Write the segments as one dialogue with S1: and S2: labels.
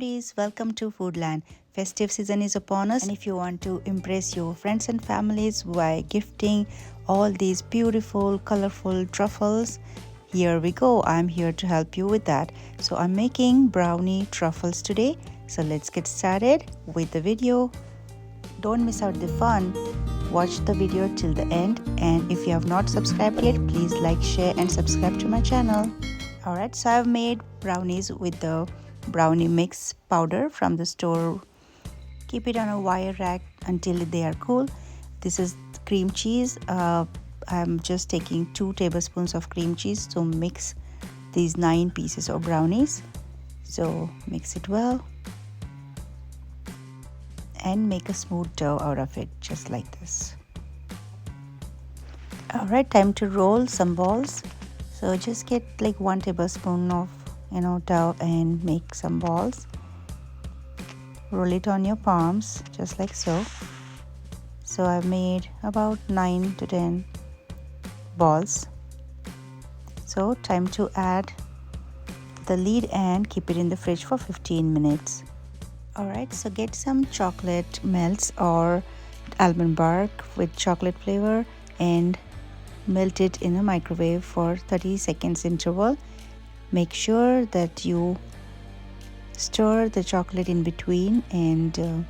S1: foodies, welcome to Foodland. Festive season is upon us, and if you want to impress your friends and families by gifting all these beautiful colorful truffles, here we go. I'm here to help you with that. So I'm making brownie truffles today. So let's get started with the video. Don't miss out the fun. Watch the video till the end, and if you have not subscribed yet, please like, share and subscribe to my channel. Alright, so I've made brownies with the brownie mix powder from the store. Keep it on a wire rack until they are cool. This is cream cheese. I'm just taking 2 tablespoons of cream cheese to mix these 9 pieces of brownies. So mix it well and make a smooth dough out of it, just like this. Alright, time to roll some balls. So just get like 1 tablespoon of dough and make some balls. Roll it on your palms just like so. So I've made about 9 to 10 balls. So time to add the lid and keep it in the fridge for 15 minutes. Alright, so get some chocolate melts or almond bark with chocolate flavor and melt it in a microwave for 30 seconds interval. Make sure that you stir the chocolate in between, and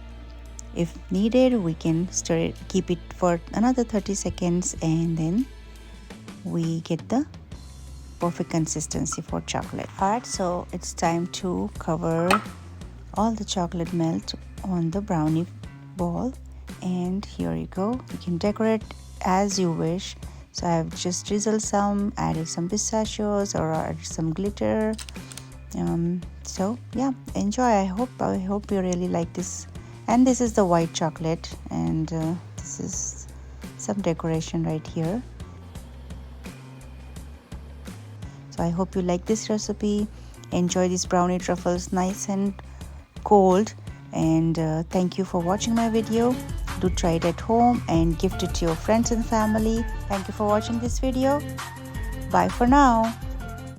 S1: if needed we can stir it, keep it for another 30 seconds, and then we get the perfect consistency for chocolate. Alright, so it's time to cover all the chocolate melt on the brownie ball, and here you go. You can decorate as you wish. So I've just drizzled some, added some pistachios or added some glitter. So yeah, enjoy. I hope you really like this. And this is the white chocolate, and this is some decoration right here. So I hope you like this recipe. Enjoy these brownie truffles, nice and cold. And thank you for watching my video. Do try it at home and gift it to your friends and family. Thank you for watching this video. Bye for now.